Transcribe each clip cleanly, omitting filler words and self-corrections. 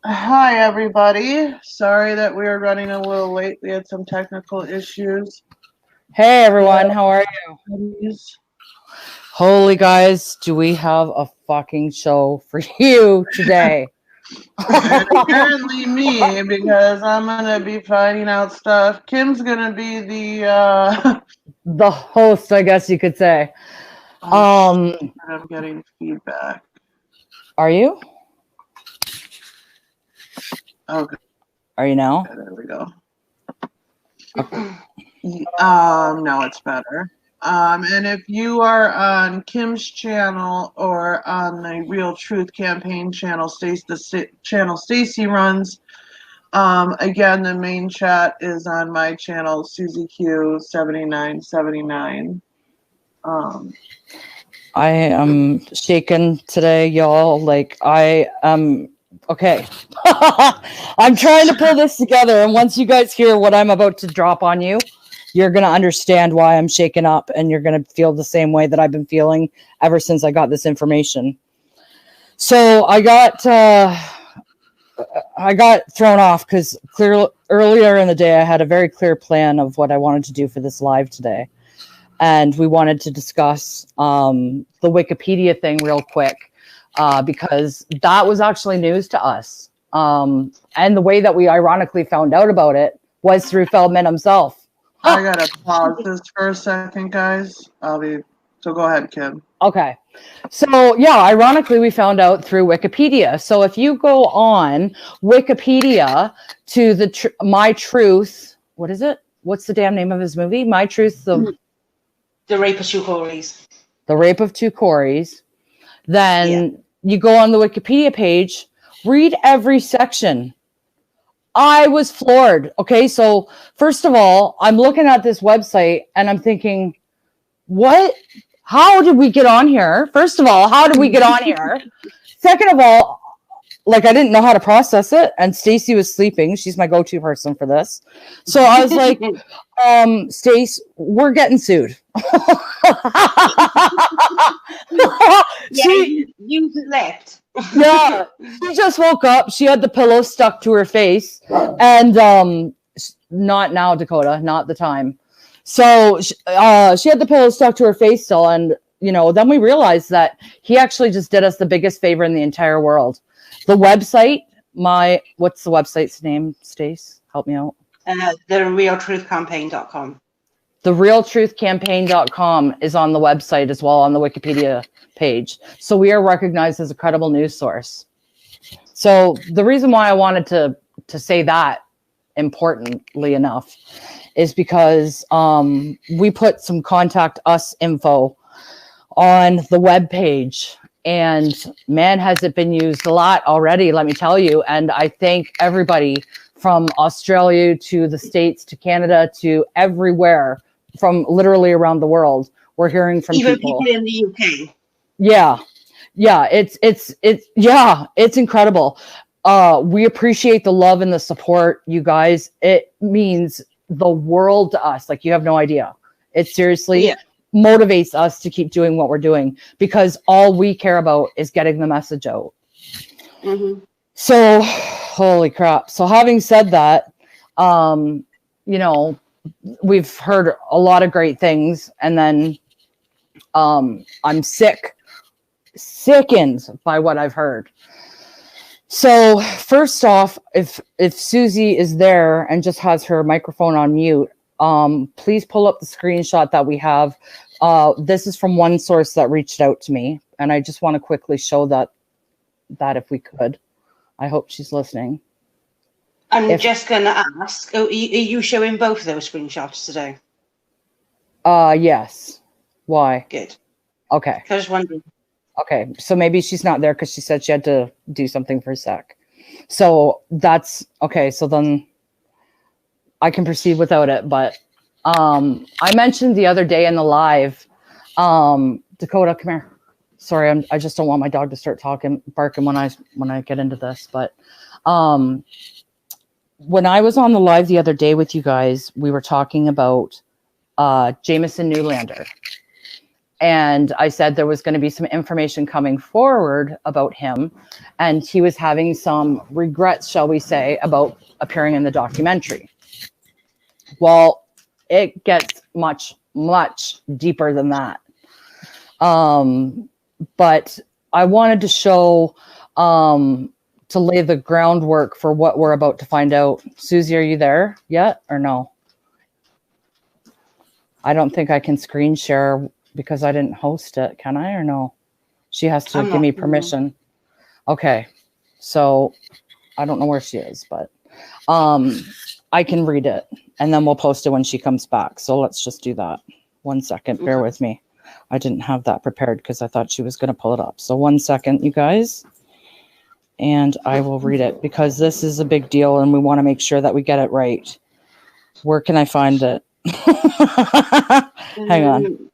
Hi, everybody. Sorry that we are running a little late. We had some technical issues. Hey everyone, how are you? Holy guys, do we have a fucking show for you today? And apparently me, because I'm going to be finding out stuff. Kim's going to be the... The host, I guess you could say. I'm getting feedback. Are you? Okay. Are you now? Okay, there we go. Now it's better. And if you are on Kim's channel or on the Real Truth Campaign channel, the channel Stacy runs, again, the main chat is on my channel, Susie Q7979. I am shaken today, y'all. Like I am okay. I'm trying to pull this together, and once you guys hear what I'm about to drop on you, you're gonna understand why I'm shaken up, and you're gonna feel the same way that I've been feeling ever since I got this information. So I got thrown off because earlier in the day I had a very clear plan of what I wanted to do for this live today, and we wanted to discuss the Wikipedia thing real quick because that was actually news to us, and the way that we ironically found out about it was through Feldman himself. I gotta pause this for a second, guys. So go ahead, Kim. Okay. So, yeah, ironically, we found out through Wikipedia. So if you go on Wikipedia to the My Truth, what is it? What's the damn name of his movie? My Truth, The Rape of Two Corys. The Rape of Two Corys. Then you go on the Wikipedia page, read every section. I was floored. Okay, so first of all, I'm looking at this website and I'm thinking, what? How did we get on here? First of all, how did we get on here? Second of all, like I didn't know how to process it, and Stacy was sleeping. She's my go-to person for this. So I was like, Stace, we're getting sued. You slept. Yeah, she just woke up. She had the pillow stuck to her face, and not now, Dakota, not the time. So she had the pillow stuck to her face still, and then we realized that he actually just did us the biggest favor in the entire world. The website, what's the website's name, Stace? Help me out. TheRealTruthCampaign.com. TheRealTruthCampaign.com is on the website as well, on the Wikipedia page. So we are recognized as a credible news source. So the reason why I wanted to say that, importantly enough, is because we put some contact us info on the web page, and man, has it been used a lot already, let me tell you. And I thank everybody from Australia to the States to Canada to everywhere, from literally around the world. We're hearing from even people in the UK. Yeah, it's incredible. We appreciate the love and the support, you guys. It means the world to us. Like, you have no idea. It seriously motivates us to keep doing what we're doing, because all we care about is getting the message out. Mm-hmm. So, holy crap. So having said that, we've heard a lot of great things, and then I'm sickened by what I've heard. So first off, if Susie is there and just has her microphone on mute, please pull up the screenshot that we have. This is from one source that reached out to me, and I just want to quickly show that if we could. I hope she's listening. I'm just going to ask, are you showing both of those screenshots today? Yes. Why? Good. Okay. I was wondering. Okay, so maybe she's not there because she said she had to do something for a sec. So that's okay. So then I can proceed without it. But I mentioned the other day in the live, Dakota, come here. Sorry, I just don't want my dog to start barking when I get into this. But when I was on the live the other day with you guys, we were talking about Jameson Zoolander. And I said there was going to be some information coming forward about him, and he was having some regrets, shall we say, about appearing in the documentary. Well, it gets much, much deeper than that. But I wanted to show, to lay the groundwork for what we're about to find out. Susie, are you there yet or no? I don't think I can screen share because I didn't host it. Can I or no? She has to give me permission. Okay. So I don't know where she is, but I can read it and then we'll post it when she comes back. So let's just do that. 1 second. Bear with me. I didn't have that prepared because I thought she was going to pull it up. So 1 second, you guys. And I will read it because this is a big deal and we want to make sure that we get it right. Where can I find it? Hang on.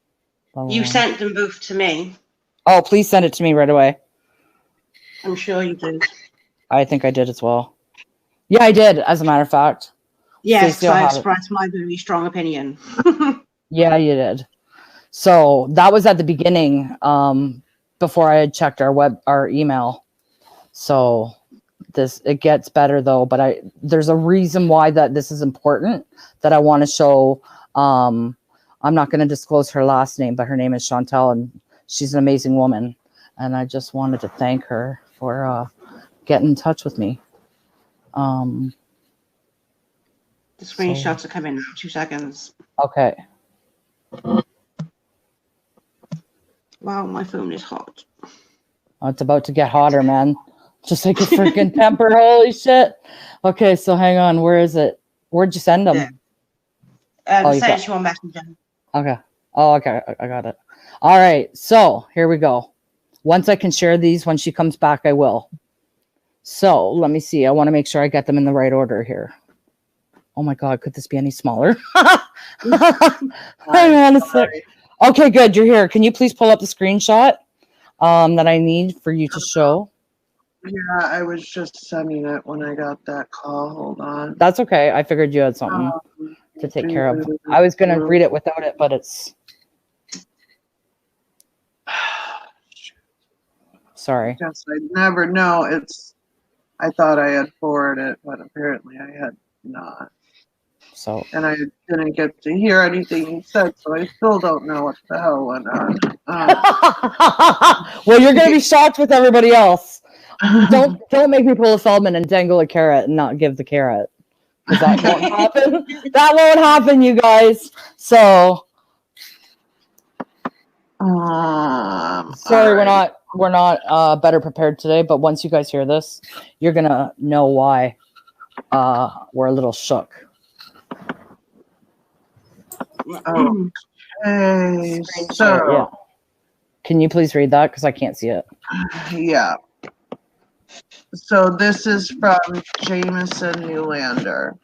You sent them both to me. Oh, please send it to me right away. I'm sure you did. I think I did as well. Yeah, I did, as a matter of fact. Yes, I expressed my very strong opinion. Yeah, you did. So that was at the beginning, before I had checked our email. So it gets better though, but there's a reason why that this is important that I want to show. I'm not going to disclose her last name, but her name is Chantal, and she's an amazing woman. And I just wanted to thank her for getting in touch with me. The screenshots are coming in 2 seconds. Okay. Wow, my phone is hot. Oh, it's about to get hotter, man. Just like a freaking temper. Holy shit. Okay, so hang on. Where is it? Where'd you send them? Yeah. Sent you on Messenger. Okay. Oh, okay. I got it. All right. So here we go. Once I can share these, when she comes back, I will. So let me see. I want to make sure I get them in the right order here. Oh my God. Could this be any smaller? Hang on a sec. Okay, good. You're here. Can you please pull up the screenshot that I need for you to show? Yeah, I was just sending it when I got that call. Hold on. That's okay. I figured you had something to take care of. I was going to read it without it, but it's... Sorry. Yes, I never know. I thought I had forwarded it, but apparently I had not. So. And I didn't get to hear anything he said, so I still don't know what the hell went on. Well, you're going to be shocked with everybody else. Don't make me pull a Feldman and dangle a carrot and not give the carrot. Because that won't happen. That won't happen, you guys. So. Sorry, right. We're not better prepared today, but once you guys hear this, you're gonna know why we're a little shook. Okay, so yeah. Can you please read that because I can't see it? Yeah. So this is from Jameson Zoolander.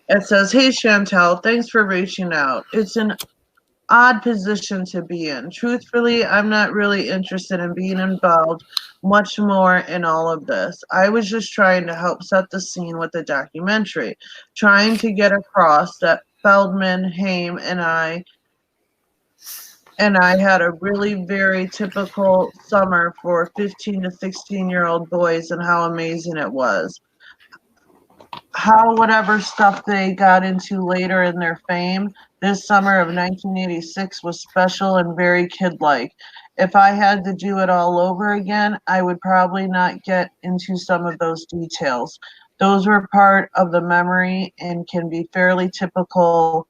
It says, "Hey Chantal, thanks for reaching out. It's an odd position to be in. Truthfully, I'm not really interested in being involved much more in all of this. I was just trying to help set the scene with the documentary, trying to get across that Feldman, Haim, and I had a really very typical summer for 15 to 16-year-old boys and how amazing it was. How whatever stuff they got into later in their fame, this summer of 1986 was special and very kid-like. If I had to do it all over again, I would probably not get into some of those details. Those were part of the memory and can be fairly typical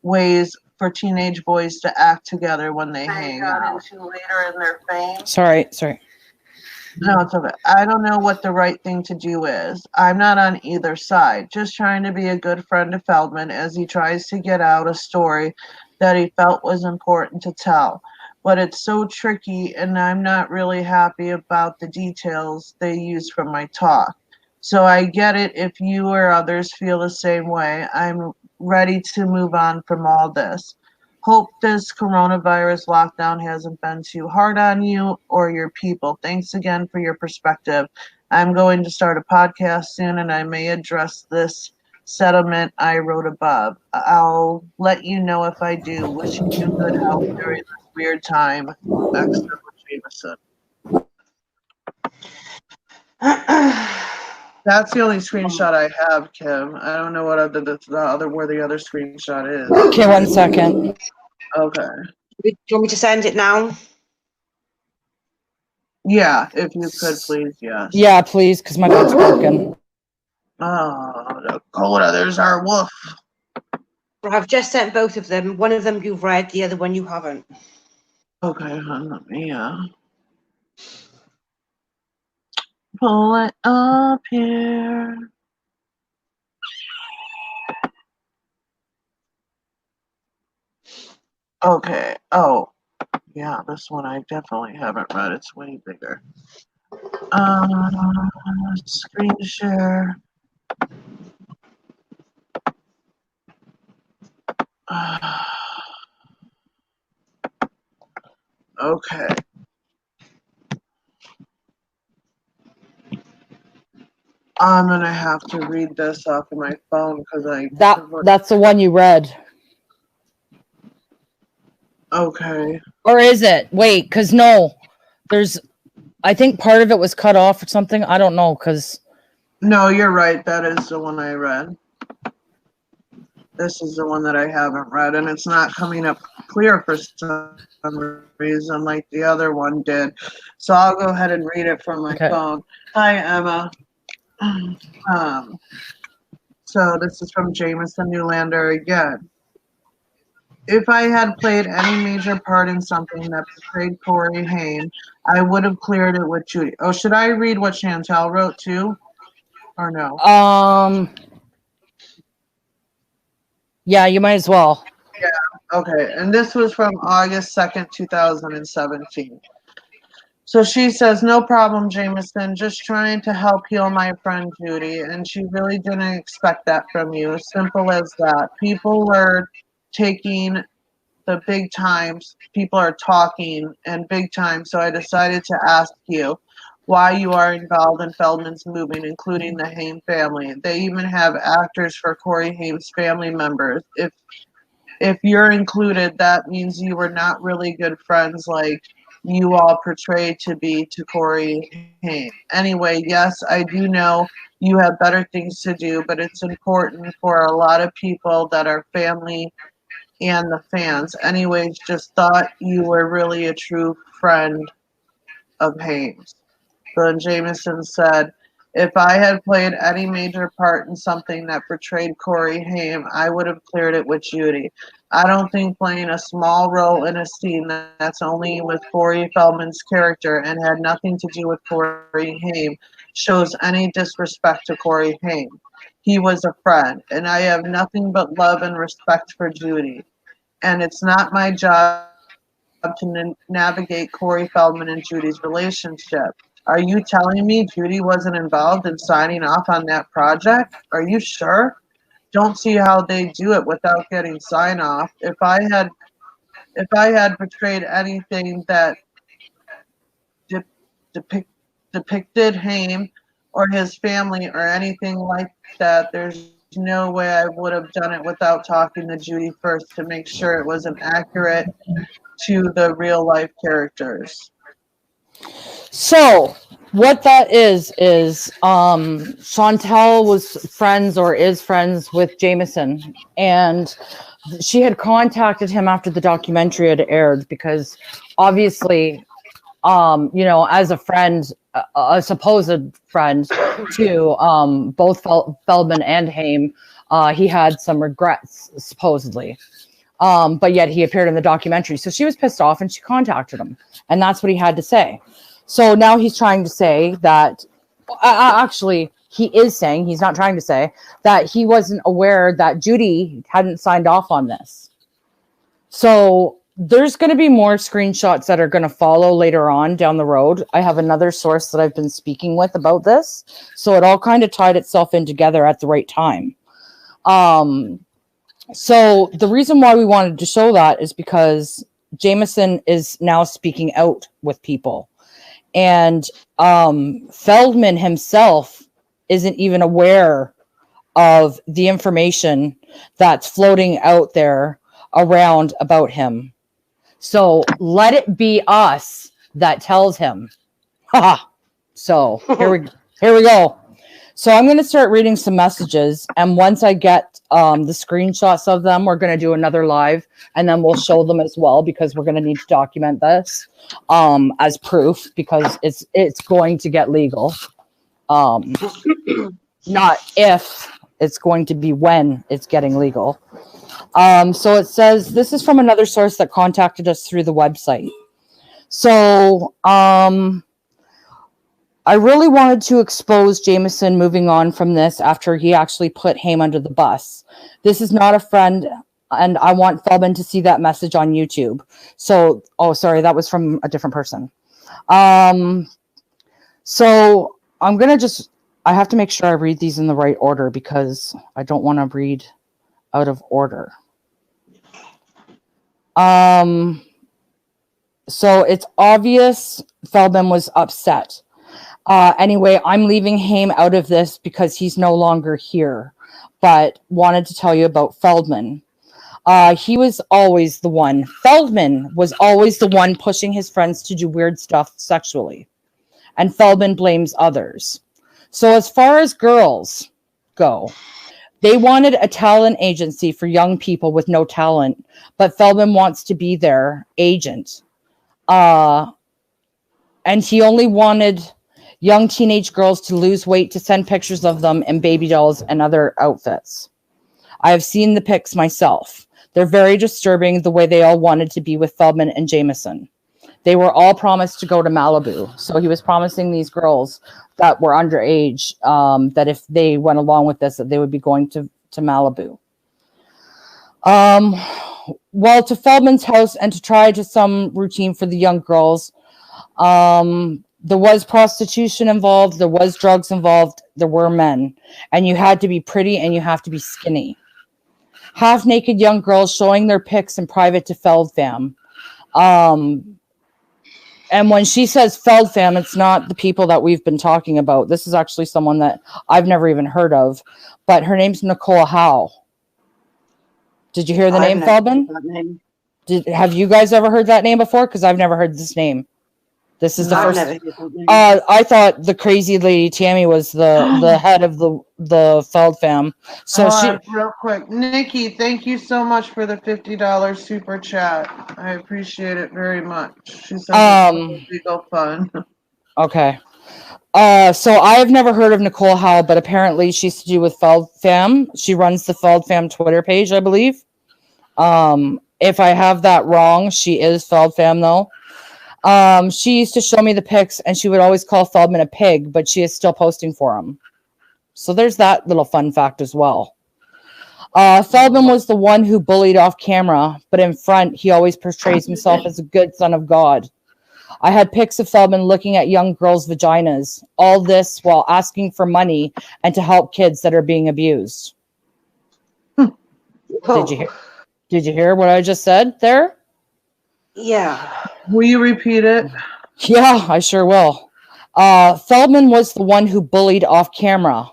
ways for teenage boys to act together when they hang out. Into later in their fame. Sorry. No, it's okay. I don't know what the right thing to do is. I'm not on either side. Just trying to be a good friend to Feldman as he tries to get out a story that he felt was important to tell. But it's so tricky, and I'm not really happy about the details they use from my talk. So I get it if you or others feel the same way. I'm ready to move on from all this. Hope this coronavirus lockdown hasn't been too hard on you or your people. Thanks again for your perspective. I'm going to start a podcast soon, and I may address this settlement I wrote above. I'll let you know if I do. Wishing you good health during this weird time. X. Jameson. That's the only screenshot I have, Kim. I don't know what where the other screenshot is. Okay, 1 second. Okay. Do you want me to send it now? Yeah, if you could, please, yes. Yeah, please, because my phone's broken. Oh, Dakota, there's our wolf. Well, I've just sent both of them. One of them you've read, the other one you haven't. Okay, let me pull it up here. Okay. Oh, yeah, this one I definitely haven't read. It's way bigger. Screen share. Okay. I'm gonna have to read this off of my phone because that's the one you read. Okay. Or is it? Wait, because no, I think part of it was cut off or something. I don't know, because. No, you're right. That is the one I read. This is the one that I haven't read, and it's not coming up clear for some reason like the other one did. So I'll go ahead and read it from my phone. Hi, Emma. So this is from Jameson Zoolander again. If I had played any major part in something that portrayed Corey Haim, I would have cleared it with Judy. Oh, should I read what Chantel wrote too? Or no? Yeah, you might as well. Yeah, okay. And this was from August 2nd, 2017. So she says, no problem, Jameson. Just trying to help heal my friend Judy. And she really didn't expect that from you. Simple as that. People are taking the big times. People are talking and big time. So I decided to ask you why you are involved in Feldman's moving, including the Haim family. They even have actors for Corey Haim's family members. If you're included, that means you were not really good friends like you all portrayed to be to Corey Haim. Anyway, yes, I do know you have better things to do, but it's important for a lot of people that are family and the fans. Anyways, just thought you were really a true friend of Haim's. Then Jameson said, if I had played any major part in something that portrayed Corey Haim, I would have cleared it with Judy. I don't think playing a small role in a scene that's only with Corey Feldman's character and had nothing to do with Corey Haim shows any disrespect to Corey Haim. He was a friend, and I have nothing but love and respect for Judy. And it's not my job to navigate Corey Feldman and Judy's relationship. Are you telling me Judy wasn't involved in signing off on that project? Are you sure? Don't see how they do it without getting sign off. If I had portrayed anything that depicted Haim or his family or anything like that, there's no way I would have done it without talking to Judy first to make sure it wasn't accurate to the real life characters. So what that is Chantel was friends or is friends with Jameson, and she had contacted him after the documentary had aired because obviously as a friend, a supposed friend to both Feldman and Haim, he had some regrets supposedly. But yet he appeared in the documentary. So she was pissed off and she contacted him. And that's what he had to say. So now he's trying to say that, actually, he is saying, he's not trying to say, that he wasn't aware that Judy hadn't signed off on this. So there's going to be more screenshots that are going to follow later on down the road. I have another source that I've been speaking with about this. So it all kind of tied itself in together at the right time. So the reason why we wanted to show that is because Jameson is now speaking out with people. And Feldman himself isn't even aware of the information that's floating out there around about him. So let it be us that tells him. So here we go. So I'm going to start reading some messages, and once I get the screenshots of them, we're going to do another live, and then we'll show them as well, because we're going to need to document this as proof, because it's going to get legal. Not if, it's going to be when it's getting legal. So it says, this is from another source that contacted us through the website. So I really wanted to expose Jameson moving on from this after he actually put Haim under the bus. This is not a friend, and I want Feldman to see that message on YouTube. So, oh, sorry, that was from a different person. So I'm going to I have to make sure I read these in the right order, because I don't want to read out of order. So it's obvious Feldman was upset. Anyway, I'm leaving Haim out of this because he's no longer here, but wanted to tell you about Feldman. He was always the one. Feldman was always the one pushing his friends to do weird stuff sexually, and Feldman blames others. So as far as girls go, they wanted a talent agency for young people with no talent, but Feldman wants to be their agent. And he only wanted young teenage girls to lose weight to send pictures of them in baby dolls and other outfits. I have seen the pics myself. They're very disturbing, the way they all wanted to be with Feldman and Jameson. They were all promised to go to Malibu. So he was promising these girls that were underage that if they went along with this, that they would be going to Malibu. Well, to Feldman's house and to try to some routine for the young girls. There was prostitution involved. There was drugs involved. There were men. And you had to be pretty and you have to be skinny. Half-naked young girls showing their pics in private to FeldFam. And when she says FeldFam, it's not the people that we've been talking about. This is actually someone that I've never even heard of. But her name's Nicole Howe. Did you hear the name, Feldman? Have you guys ever heard that name before? Because I've never heard this name. This is the first. I thought the crazy lady Tammy was the head of the Feld fam. So real quick, Nikki, thank you so much for the $50 super chat. I appreciate it very much. She said legal fun. Okay. So I have never heard of Nicole Howe, but apparently she's to do with Feld fam. She runs the Feld fam Twitter page, I believe. If I have that wrong, she is Feld fam though. She used to show me the pics and she would always call Feldman a pig, but she is still posting for him. So there's that little fun fact as well. Feldman was the one who bullied off camera, but in front, he always portrays himself as a good son of God. I had pics of Feldman looking at young girls' vaginas, all this while asking for money and to help kids that are being abused. Did you hear what I just said there? Yeah. Will you repeat it? Yeah, I sure will. Feldman was the one who bullied off camera,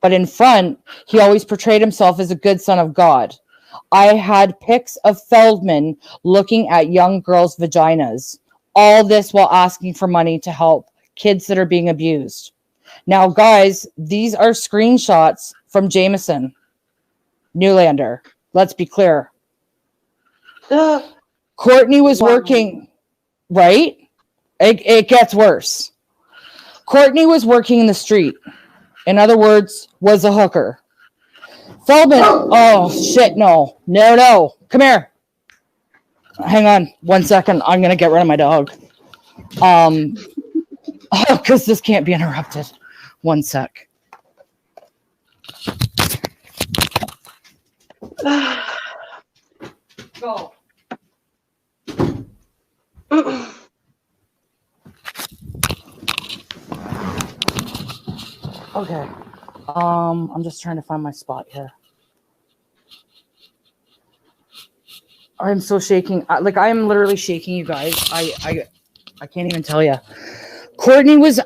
but in front, he always portrayed himself as a good son of God. I had pics of Feldman looking at young girls' vaginas, all this while asking for money to help kids that are being abused. Now, guys, these are screenshots from Jameson, Zoolander. Let's be clear. Courtney was working, right? It gets worse. Courtney was working in the street. In other words, was a hooker. Feldman, oh shit, no. Come here. Hang on 1 second. I'm going to get rid of my dog. Because this can't be interrupted. 1 sec. Go. Okay. I'm just trying to find my spot here. I'm so shaking. I am literally shaking, you guys. I can't even tell you. Courtney was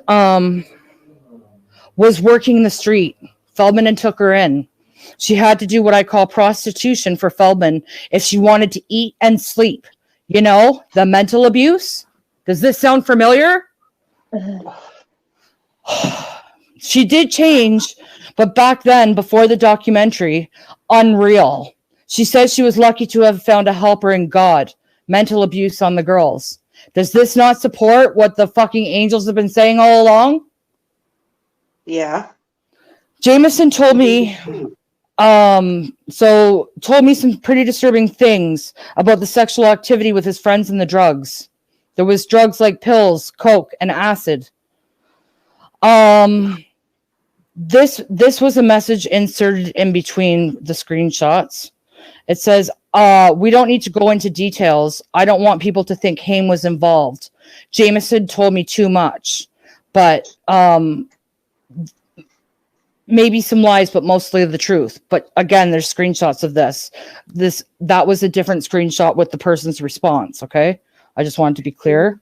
working the street. Feldman and took her in. She had to do what I call prostitution for Feldman if she wanted to eat and sleep. You know, the mental abuse. Does this sound familiar? She did change, but back then, before the documentary, unreal. She says she was lucky to have found a helper in God. Mental abuse on the girls. Does this not support what the fucking angels have been saying all along? Yeah. Jameson told me told me some pretty disturbing things about the sexual activity with his friends and the drugs. There was drugs like pills, coke, and acid. This was a message inserted in between the screenshots. It says, we don't need to go into details. I don't want people to think Haim was involved. Jameson told me too much, but maybe some lies, but mostly the truth. But again, there's screenshots of this. That was a different screenshot with the person's response. Okay. I just wanted to be clear.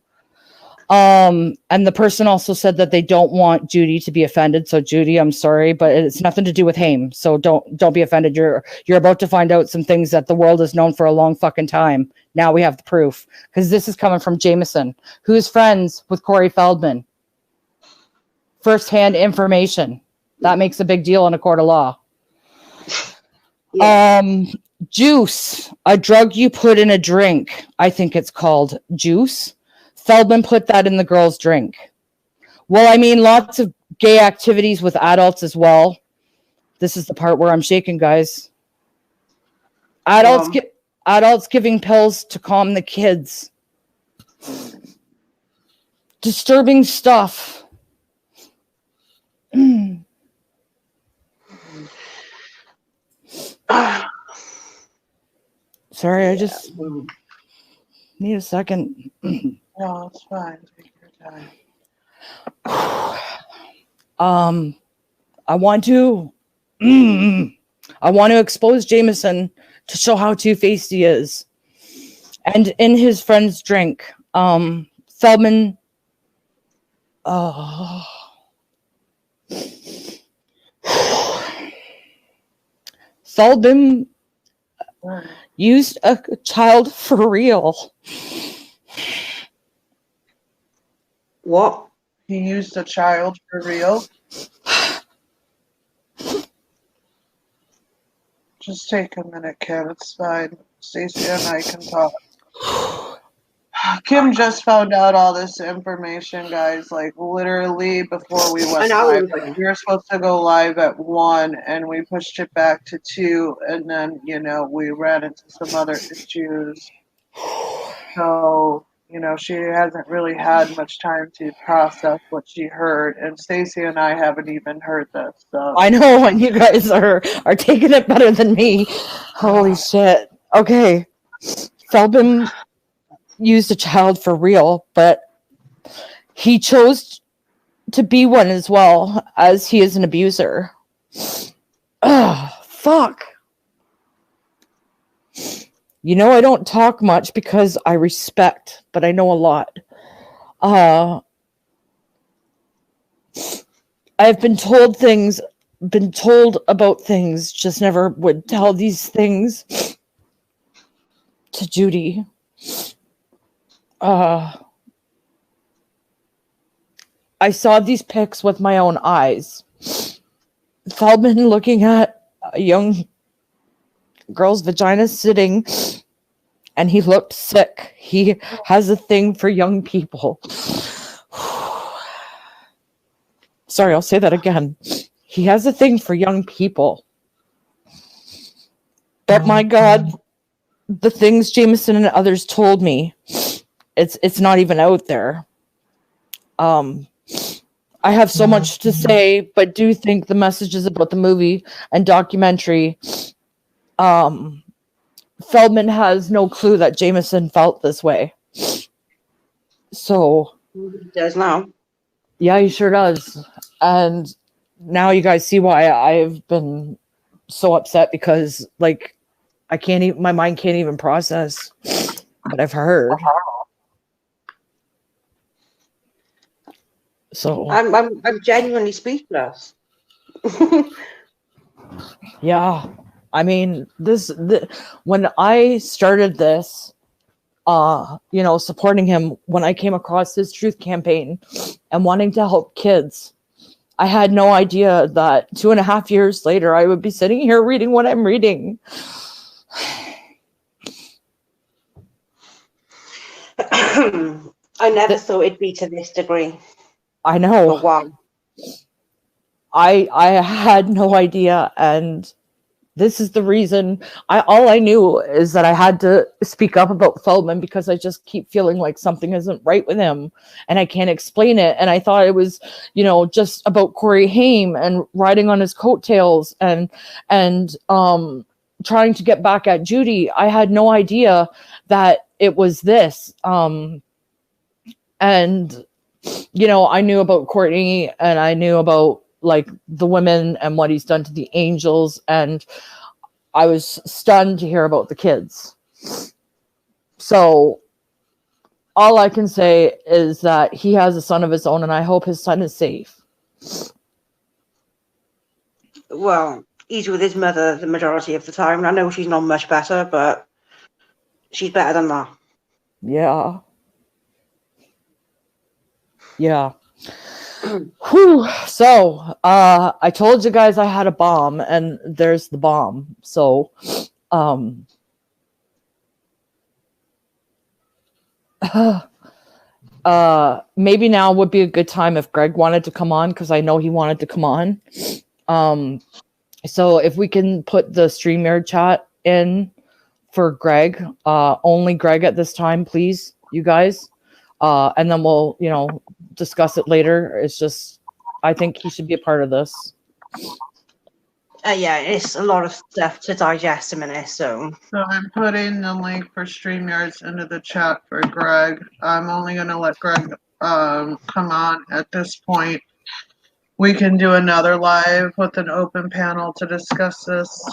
And the person also said that they don't want Judy to be offended. So Judy, I'm sorry, but it's nothing to do with Haim. So don't be offended. You're about to find out some things that the world has known for a long fucking time. Now we have the proof, because this is coming from Jameson, who's friends with Corey Feldman. First-hand information. That makes a big deal in a court of law. Yeah. Juice, a drug you put in a drink. I think it's called juice. Feldman put that in the girl's drink. Well, I mean, lots of gay activities with adults as well. This is the part where I'm shaking, guys. Adults giving pills to calm the kids. Disturbing stuff. Sorry, I just need a second. No, it's fine. Take your time. I want to expose Jameson to show how two-faced he is. And in his friend's drink, Feldman Feldman used a child for real. What? He used a child for real? Just take a minute, Kim. It's fine. Stacey and I can talk. Kim just found out all this information, guys, like literally before we went live. Like, we were supposed to go live at 1 and we pushed it back to 2, and then, we ran into some other issues. So, she hasn't really had much time to process what she heard, and Stacey and I haven't even heard this. So I know, and you guys are taking it better than me. Holy shit. Okay. Feldman used a child for real, but he chose to be one as well, as he is an abuser. Ugh, fuck. I don't talk much because I respect, but I know a lot. I've been told about things, just never would tell these things to Judy. I saw these pics with my own eyes. Feldman looking at a young girl's vagina sitting, and he looked sick. He has a thing for young people. Sorry, I'll say that again. He has a thing for young people. But my God, the things Jameson and others told me, it's not even out there. I have so much to say, but do think the messages about the movie and documentary, Feldman has no clue that Jameson felt this way. So He does now. Yeah, he sure does. And now you guys see why I've been so upset, because like my mind can't even process what I've heard. So I'm genuinely speechless. Yeah. I mean, when I started this, supporting him, when I came across his truth campaign and wanting to help kids, I had no idea that 2.5 years later, I would be sitting here reading what I'm reading. I never thought it'd be to this degree. I know. But wow. I had no idea, and this is the reason. All I knew is that I had to speak up about Feldman because I just keep feeling like something isn't right with him, and I can't explain it. And I thought it was, just about Corey Haim and riding on his coattails and trying to get back at Judy. I had no idea that it was this. And I knew about Courtney, and I knew about like the women and what he's done to the angels, and I was stunned to hear about the kids. So all I can say is that he has a son of his own, and I hope his son is safe. Well, he's with his mother the majority of the time. I know she's not much better, but she's better than that. Yeah. Yeah. Whew. So, I told you guys I had a bomb, and there's the bomb. So, maybe now would be a good time if Greg wanted to come on, because I know he wanted to come on. So if we can put the StreamYard chat in for Greg, only Greg at this time, please, you guys. And then we'll, discuss it later. It's just, I think he should be a part of this. Yeah, it's a lot of stuff to digest a minute, so I'm putting the link for StreamYards into the chat for Greg. I'm only going to let Greg come on at this point. We can do another live with an open panel to discuss this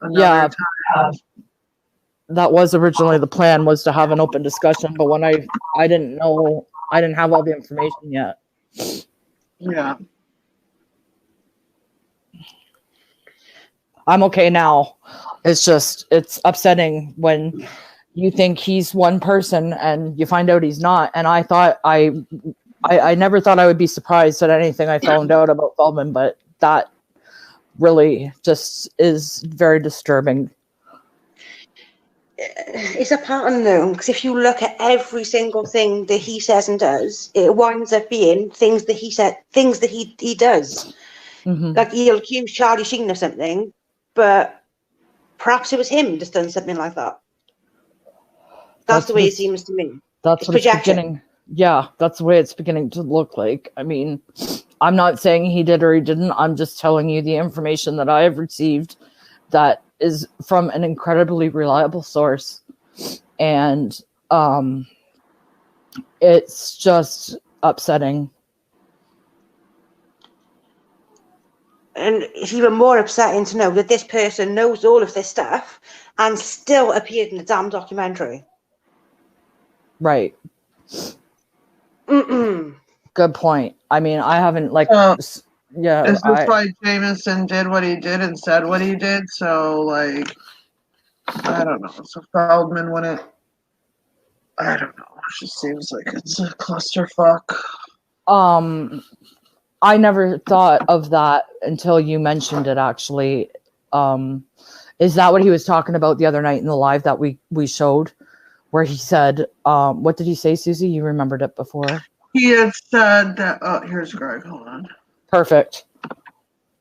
another time. That was originally the plan, was to have an open discussion, but when I didn't know, I didn't have all the information yet. Yeah. I'm okay now. It's just, it's upsetting when you think he's one person and you find out he's not. And I thought I never thought I would be surprised at anything I found out about Feldman, but that really just is very disturbing. It's a pattern though, because if you look at every single thing that he says and does, it winds up being things that he said, things that he does. Mm-hmm. Like he'll accuse Charlie Sheen of something, but perhaps it was him just done something like that. That's the way it seems to me. That's what it's beginning. Yeah, that's the way it's beginning to look like. I mean, I'm not saying he did or he didn't. I'm just telling you the information that I have received that is from an incredibly reliable source. And it's just upsetting. And it's even more upsetting to know that this person knows all of this stuff and still appeared in the damn documentary. Right. Mm-mm. Good point. I mean, I haven't yeah. Is this why Jameson did what he did and said what he did? So, I don't know. So Feldman wouldn't. I don't know. It just seems like it's a clusterfuck. I never thought of that until you mentioned it, actually. Is that what he was talking about the other night in the live that we showed? Where he said, what did he say, Susie? You remembered it before. He had said that, here's Greg, hold on. Perfect.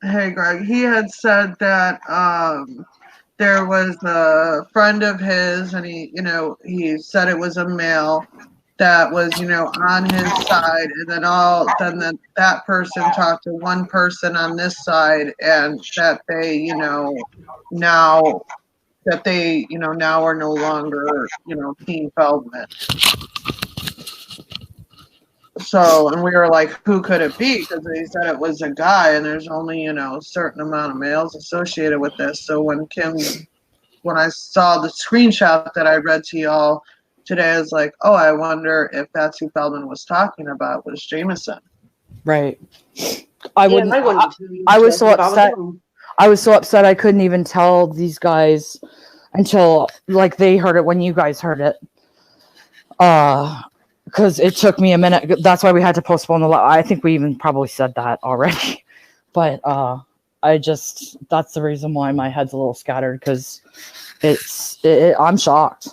Hey, Greg. He had said that there was a friend of his, and he said it was a male that was, on his side, and then that person talked to one person on this side, and that they, now are no longer, Team Feldman. So, and we were like, who could it be? Because they said it was a guy, and there's only, a certain amount of males associated with this. So when I saw the screenshot that I read to y'all today, I was like, oh, I wonder if that's who Feldman was talking about, was Jameson. Right. I was so upset. I was so upset I couldn't even tell these guys until like they heard it when you guys heard it. Because it took me a minute. That's why we had to postpone the. I think we even probably said that already. But that's the reason why my head's a little scattered, because I'm shocked.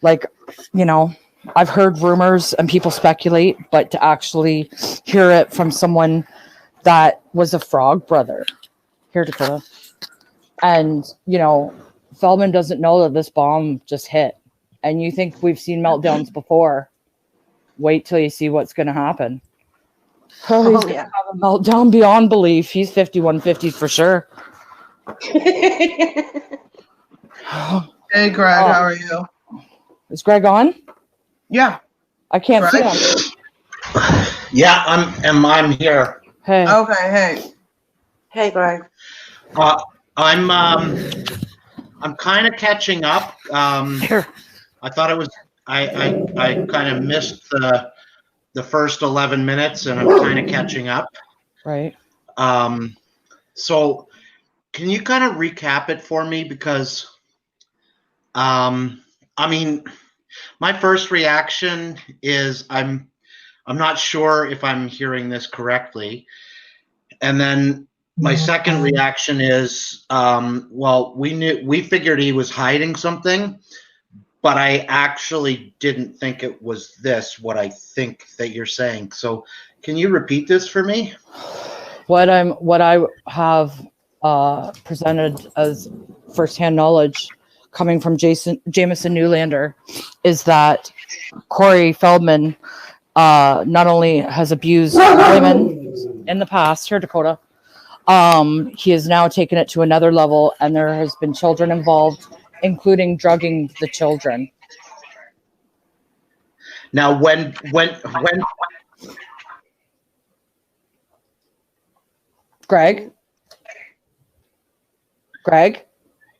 Like, you know, I've heard rumors and people speculate, but to actually hear it from someone that was a frog brother here, Dakota. And, you know, Feldman doesn't know that this bomb just hit. And you think we've seen meltdowns before. Wait till you see what's going to happen. Oh, he's going to have a meltdown beyond belief. He's 5150 for sure. Hey, Greg, how are you? Is Greg on? Yeah. I can't Greg? see him. Yeah, I'm here. Hey. Okay, hey. Hey, Greg. I'm kind of catching up. Here. I thought it was I kind of missed the first 11 minutes, and I'm kind of catching up. Right. So can you kind of recap it for me? Because I mean, my first reaction is I'm not sure if I'm hearing this correctly. And then my second reaction is, well, we figured he was hiding something, but I actually didn't think it was what I think that you're saying. So can you repeat this for me? What I have presented as firsthand knowledge coming from Jameson Newlander is that Corey Feldman not only has abused women in the past, here, Dakota, he has now taken it to another level, and there has been children involved, including drugging the children. Now, when Greg?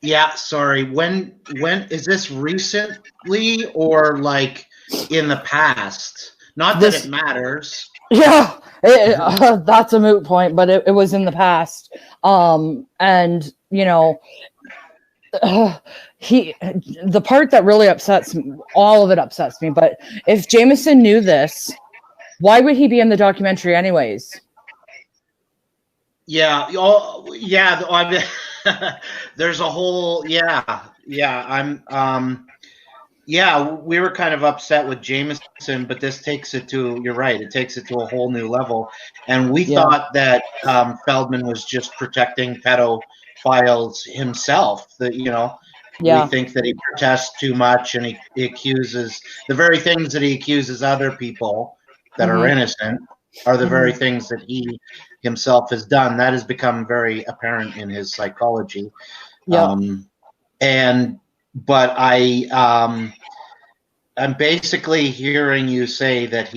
Yeah, sorry. When is this recently or like in the past? Not that it matters. Yeah, that's a moot point, but it was in the past. And you know, the part that really upsets me, all of it upsets me. But if Jameson knew this, why would he be in the documentary anyways? Yeah. Oh, yeah. I mean, there's a whole. Yeah. Yeah, we were kind of upset with Jameson, but this takes it to, you're right, it takes it to a whole new level. And we thought that Feldman was just protecting pedophiles himself. That, you know, we think that he protests too much, and he accuses, the very things that he accuses other people that are innocent are the very things that he himself has done. That has become very apparent in his psychology. But I'm basically hearing you say that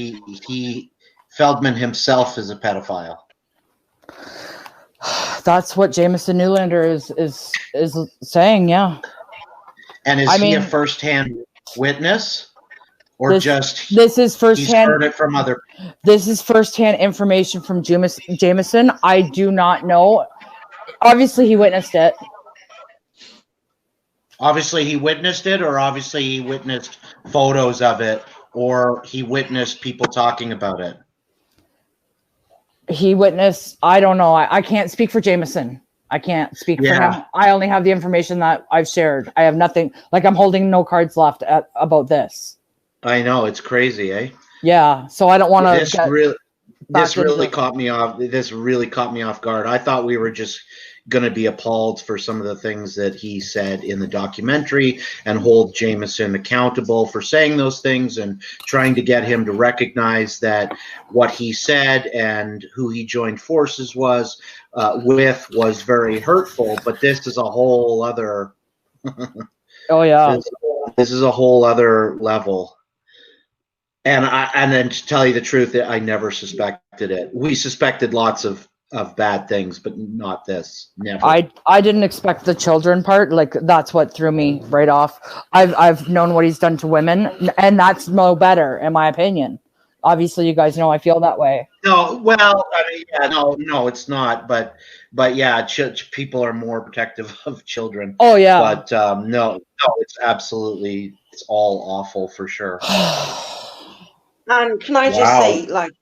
Feldman himself is a pedophile. That's what Jameson Newlander is saying, yeah. And is he a first-hand witness, or this is first-hand? He's heard it from other. This is first-hand information from Jameson. I do not know. Obviously, he witnessed it. Obviously, he witnessed it, or obviously he witnessed photos of it, or he witnessed people talking about it. He witnessed, I don't know. I can't speak for Jameson. I can't speak for him. I only have the information that I've shared. I have nothing, like I'm holding no cards left about this. I know, it's crazy, eh? Yeah, so I don't want to. This really caught me off. This really caught me off guard. I thought we were just going to be appalled for some of the things that he said in the documentary and hold Jameson accountable for saying those things and trying to get him to recognize that what he said and who he joined forces with was very hurtful. But this is a whole other. Oh yeah, this is a whole other level. And then to tell you the truth, I never suspected it. We suspected lots of bad things, but not this. Never. I didn't expect the children part. Like that's what threw me right off. I've known what he's done to women, and that's no better, in my opinion. Obviously, you guys know I feel that way. No, well, I mean, yeah, no, it's not. But yeah, people are more protective of children. Oh yeah. But no, it's absolutely, it's all awful for sure. And can I just say, like,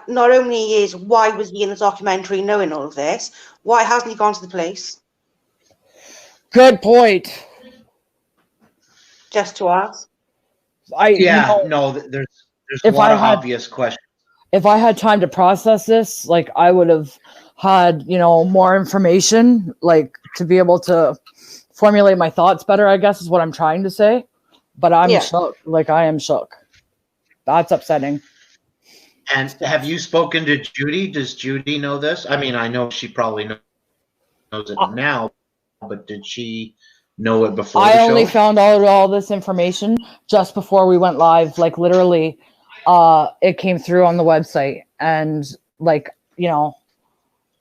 not only is why was he in the documentary knowing all of this, why hasn't he gone to the police? Good point. Just to ask. There's a lot of obvious questions. If I had time to process this, like I would have had, more information, like to be able to formulate my thoughts better, I guess is what I'm trying to say. But I'm shook. Like I am shook. That's upsetting. And have you spoken to Judy? Does Judy know this? I mean, I know she probably knows it now, but did she know it before the show? I only found out all this information just before we went live. Like literally, it came through on the website, and like,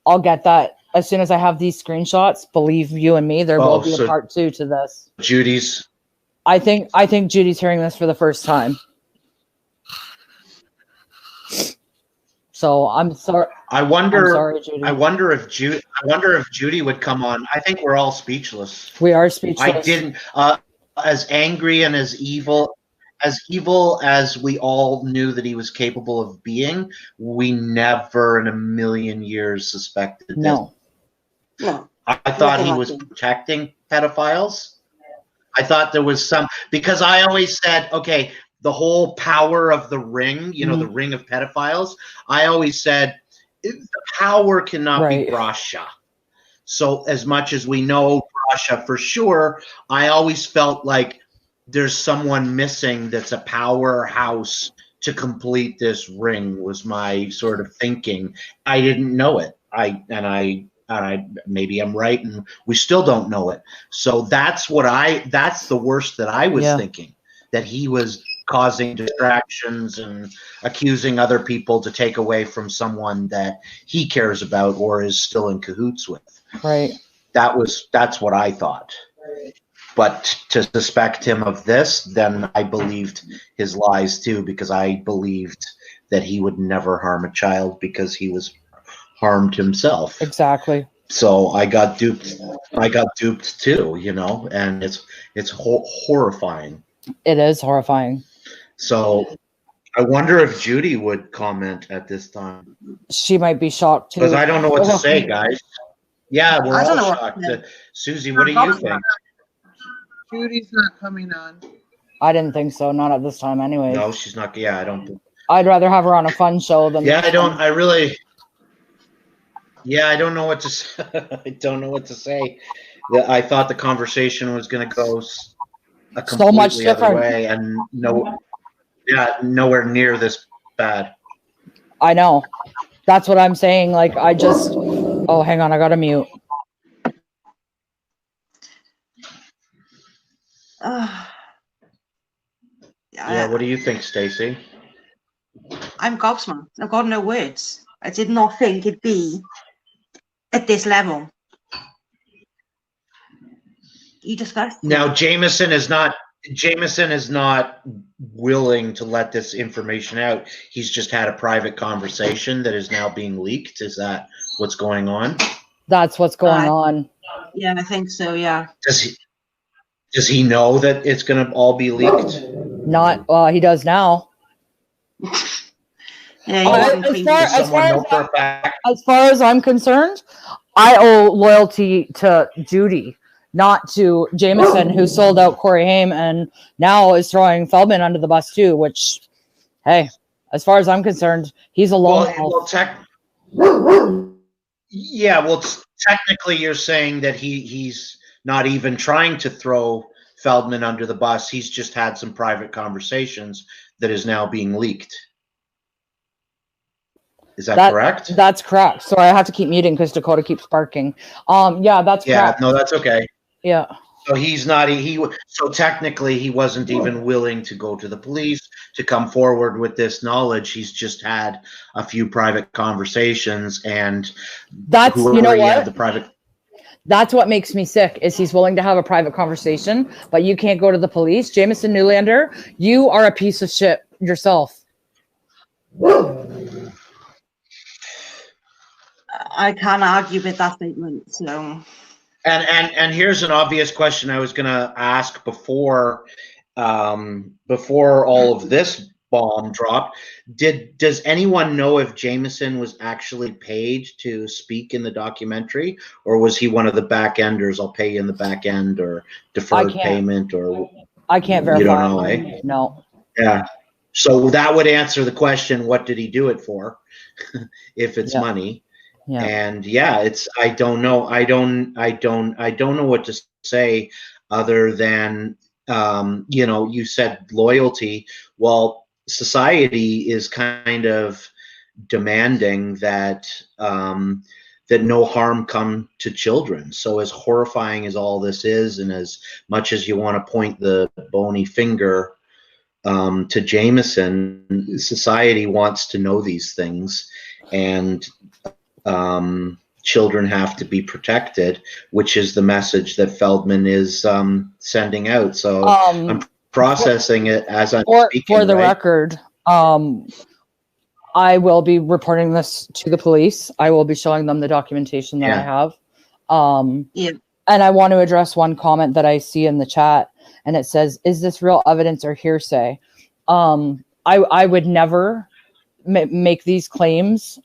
I'll get that as soon as I have these screenshots. Believe you and me, there will be a part 2 to this. Judy's. I think Judy's hearing this for the first time. So I'm sorry. I wonder. I'm sorry, Judy. I wonder if Judy would come on. I think we're all speechless. We are speechless. I didn't. As angry and as evil as we all knew that he was capable of being, we never in a million years suspected this. No. I thought he was protecting pedophiles. I thought there was because I always said, okay, the whole power of the ring, the ring of pedophiles, I always said the power cannot be Brasha. So as much as we know Brasha for sure, I always felt like there's someone missing that's a powerhouse to complete this ring, was my sort of thinking. I didn't know it. I maybe I'm right, and we still don't know it. So that's the worst that I was thinking, that he was causing distractions and accusing other people to take away from someone that he cares about or is still in cahoots with. Right. That's what I thought. But to suspect him of this, then I believed his lies too, because I believed that he would never harm a child because he was harmed himself. Exactly. So I got duped. Too, and it's horrifying. It is horrifying. So I wonder if Judy would comment at this time. She might be shocked too. Because I don't know what to say, guys. Yeah, we're all shocked. Susie, what do you think? Judy's not coming on. I didn't think so. Not at this time, anyway. No, she's not. Yeah, I don't think. I'd rather have her on a fun show than. Yeah, I don't. I really. Yeah, I don't know what to say. I don't know what to say. I thought the conversation was going to go a completely so much different other way, and nowhere near this bad. I know. That's what I'm saying. Like, I just. Oh, hang on. I got to mute. Yeah, what do you think, Stacey? I'm gobsmacked. I've got no words. I did not think it'd be at this level. You discussed. Now, Jameson is not willing to let this information out. He's just had a private conversation that is now being leaked. Is that what's going on? That's what's going on. Yeah, I think so. Yeah. Does he know that it's going to all be leaked? Not. He does now. Yeah, as far as I'm concerned, I owe loyalty to Judy, not to Jameson, who sold out Corey Haim and now is throwing Feldman under the bus too. Which, hey, as far as I'm concerned, he's a lone wolf. Technically, you're saying that he's not even trying to throw Feldman under the bus. He's just had some private conversations that is now being leaked. Is that correct? That's correct. Sorry, I have to keep muting because Dakota keeps barking. Yeah, that's correct. No, that's okay. Yeah. So he's not. So technically, he wasn't even willing to go to the police to come forward with this knowledge. He's just had a few private conversations, and that's the private. That's what makes me sick. Is he's willing to have a private conversation, but you can't go to the police. Jameson Newlander, you are a piece of shit yourself. I can't argue with that statement. So, and here's an obvious question I was going to ask before all of this bomb dropped. Does anyone know if Jameson was actually paid to speak in the documentary, or was he one of the back enders? I'll pay you in the back end, or deferred payment, or I can't verify. You don't know, eh? No. Yeah. So that would answer the question: what did he do it for? If it's money. Yeah. And I don't know. I don't know what to say other than, you said loyalty. Well, society is kind of demanding that, that no harm come to children. So as horrifying as all this is, and as much as you want to point the bony finger to Jameson, society wants to know these things, and children have to be protected, which is the message that Feldman is sending out. So I'm processing it as I'm speaking. For the record, I will be reporting this to the police. I will be showing them the documentation that I have. And I want to address one comment that I see in the chat, and it says, "Is this real evidence or hearsay?" I would never make these claims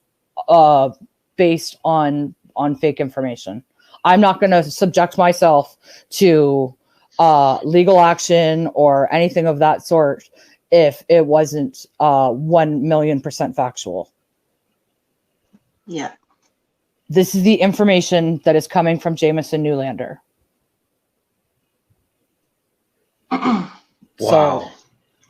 based on fake information. I'm not going to subject myself to legal action or anything of that sort if it wasn't 1,000,000% factual. Yeah. This is the information that is coming from Jameson Zoolander. Wow. So,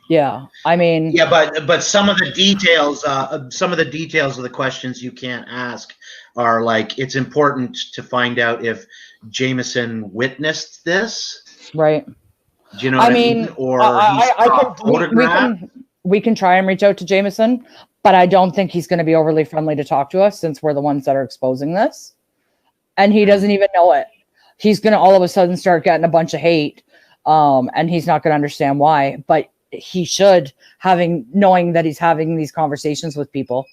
yeah, I mean, yeah, but some of the details of the questions you can't ask are like, it's important to find out if Jameson witnessed this, right? Do you know what I mean? Or we can try and reach out to Jameson, but I don't think he's going to be overly friendly to talk to us, since we're the ones that are exposing this, and he doesn't even know it. He's going to all of a sudden start getting a bunch of hate, and he's not going to understand why. But he should, knowing that he's having these conversations with people.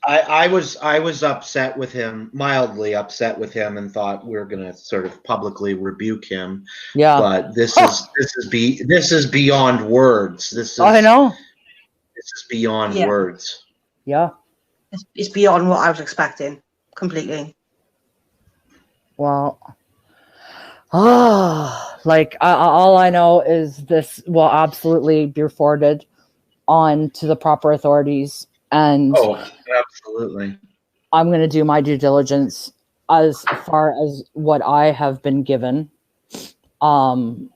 I was upset with him, mildly upset with him, and thought we were going to sort of publicly rebuke him. Yeah, but this is beyond words. I know. This is beyond words. Yeah, it's beyond what I was expecting completely. Well, all I know is this will absolutely be forwarded on to the proper authorities. And absolutely, I'm going to do my due diligence as far as what I have been given. I'm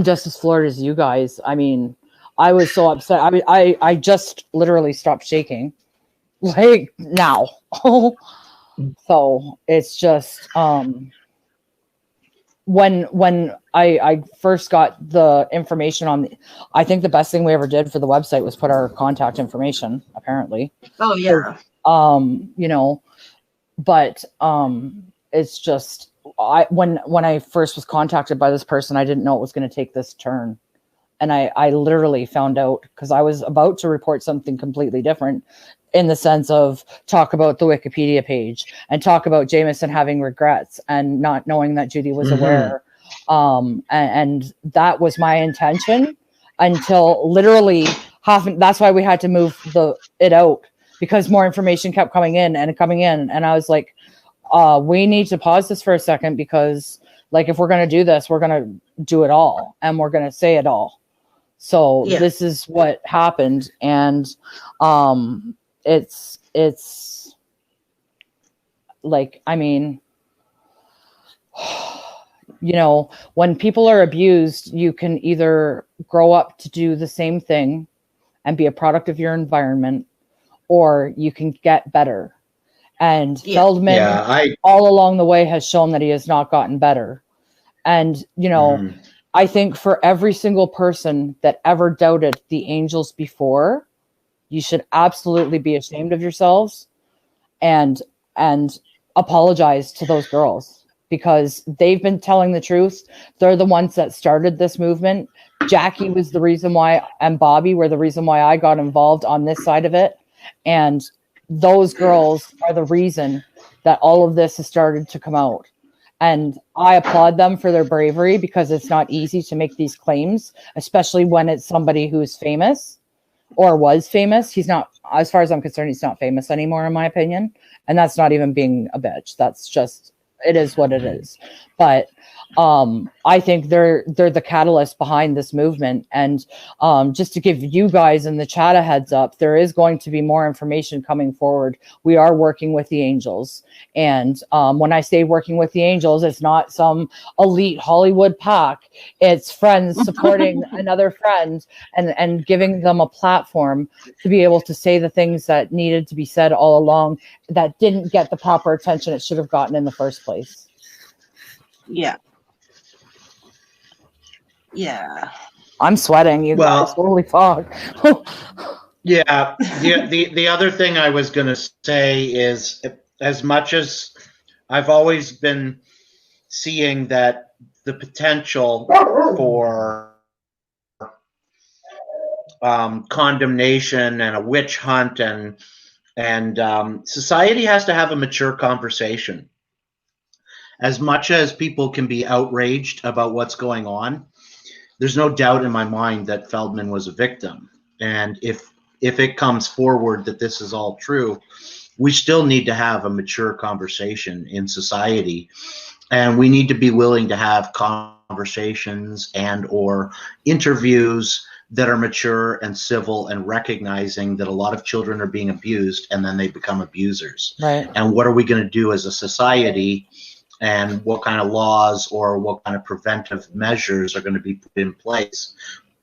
just as floored as you guys. I mean, I was so upset. I just literally stopped shaking, like now. So it's just when I first got the information on I think the best thing we ever did for the website was put our contact information, apparently. Oh yeah. But it's just when I first was contacted by this person, I didn't know it was going to take this turn. And I literally found out because I was about to report something completely different, in the sense of talk about the Wikipedia page and talk about Jameson having regrets and not knowing that Judy was aware. And that was my intention until literally that's why we had to move it out, because more information kept coming in. And I was like, we need to pause this for a second, because like, if we're going to do this, we're going to do it all and we're going to say it all. So this is what happened. And, it's like, I mean, when people are abused, you can either grow up to do the same thing and be a product of your environment, or you can get better. And Feldman all along the way has shown that he has not gotten better. And, I think for every single person that ever doubted the angels before, you should absolutely be ashamed of yourselves and apologize to those girls, because they've been telling the truth. They're the ones that started this movement. Jackie was the reason why, and Bobby were the reason why I got involved on this side of it. And those girls are the reason that all of this has started to come out. And I applaud them for their bravery, because it's not easy to make these claims, especially when it's somebody who's famous or was famous. He's not, as far as I'm concerned, he's not famous anymore, in my opinion. And that's not even being a bitch. That's just, it is what it is. But I think they're the catalyst behind this movement. And just to give you guys in the chat a heads up, there is going to be more information coming forward. We are working with the Angels. And when I say working with the Angels, it's not some elite Hollywood pack. It's friends supporting another friend and giving them a platform to be able to say the things that needed to be said all along that didn't get the proper attention it should have gotten in the first place. Yeah. Yeah. I'm sweating, you guys. Holy fuck. Yeah. The other thing I was going to say is, as much as I've always been seeing that the potential for condemnation and a witch hunt, and society has to have a mature conversation. As much as people can be outraged about what's going on, there's no doubt in my mind that Feldman was a victim. And if it comes forward that this is all true, we still need to have a mature conversation in society. And we need to be willing to have conversations and or interviews that are mature and civil, and recognizing that a lot of children are being abused and then they become abusers. Right. And what are we going to do as a society? And what kind of laws or what kind of preventive measures are going to be put in place?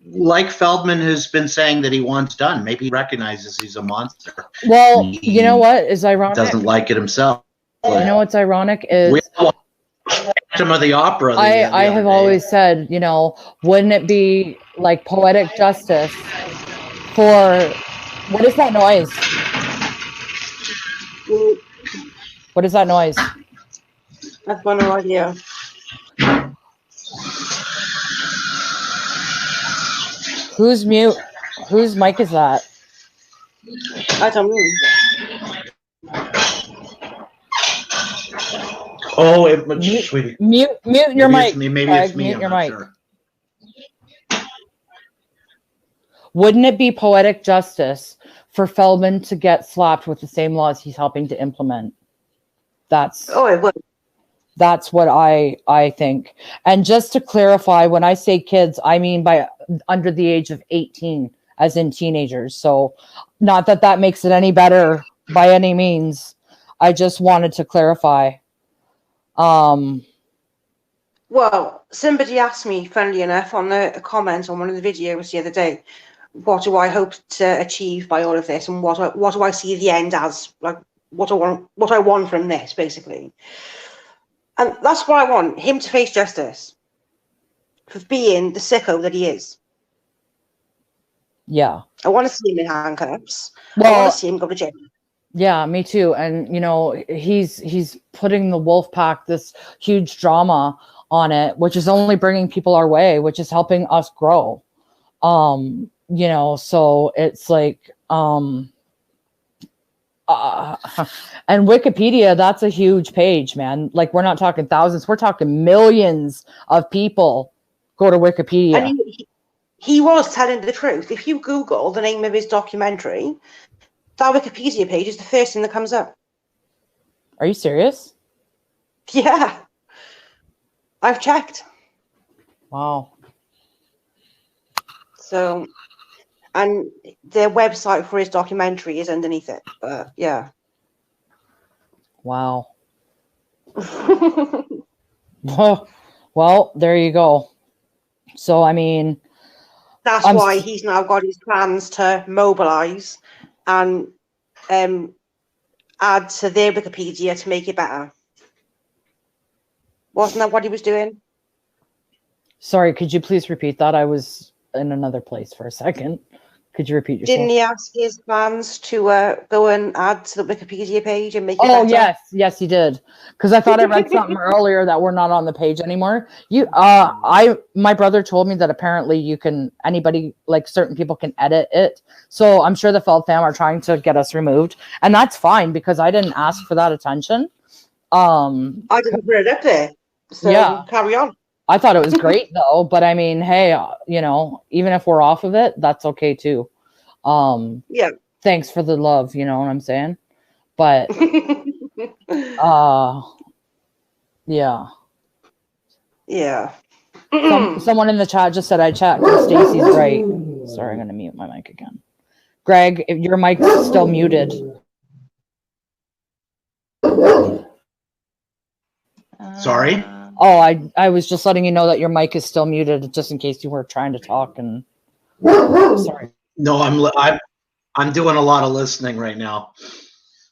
Like Feldman has been saying that he wants done. Maybe he recognizes he's a monster. Well, you know what is ironic? Doesn't like it himself. You know what's ironic is we Phantom of the Opera. I have always said, you know, wouldn't it be like poetic justice for, what is that noise? What is that noise? I've got no idea. Who's mute? Whose mic is that? I don't know. Oh, sweetie. Mute your mic. Maybe it's me. Mute your mic. Sure. Wouldn't it be poetic justice for Feldman to get slapped with the same laws he's helping to implement? It would. That's what I think. And just to clarify, when I say kids, I mean by under the age of 18, as in teenagers. So not that that makes it any better by any means. I just wanted to clarify. Well, somebody asked me, funnily enough, on a comment on one of the videos the other day, what do I hope to achieve by all of this, and what do I see the end as, like what I want from this, basically. And that's what I want, him to face justice for being the sicko that he is. Yeah. I want to see him in handcuffs. Well, I want to see him go to jail. Yeah, me too. And, you know, he's putting the wolf pack, this huge drama on it, which is only bringing people our way, which is helping us grow. You know, so it's like, and Wikipedia, that's a huge page, man. Like, we're not talking thousands, we're talking millions of people go to Wikipedia. And he was telling the truth. If you Google the name of his documentary, that Wikipedia page is the first thing that comes up. Are you serious? Yeah. I've checked. Wow. So, and their website for his documentary is underneath it. But yeah. Wow. Well, there you go. So, I mean, that's why he's now got his plans to mobilize and add to their Wikipedia to make it better. Wasn't that what he was doing? Sorry, could you please repeat that? I was in another place for a second. Could you repeat yourself? Didn't he ask his fans to go and add to the Wikipedia page and make it Oh, better? yes, he did. Because I thought I read something earlier that we're not on the page anymore. My brother told me that apparently anybody, like certain people can edit it. So I'm sure the Feld fam are trying to get us removed, and that's fine because I didn't ask for that attention. I didn't put it up there, so yeah. carry on. I thought it was great though, but I mean, hey, even if we're off of it, that's okay too. Yeah. Thanks for the love, you know what I'm saying? But yeah. Yeah. Someone in the chat just said I checked. Stacy's right. Sorry, I'm gonna mute my mic again. Greg, if your mic's still muted. Sorry? Oh, I was just letting you know that your mic is still muted, just in case you were trying to talk. And sorry. No, I'm doing a lot of listening right now.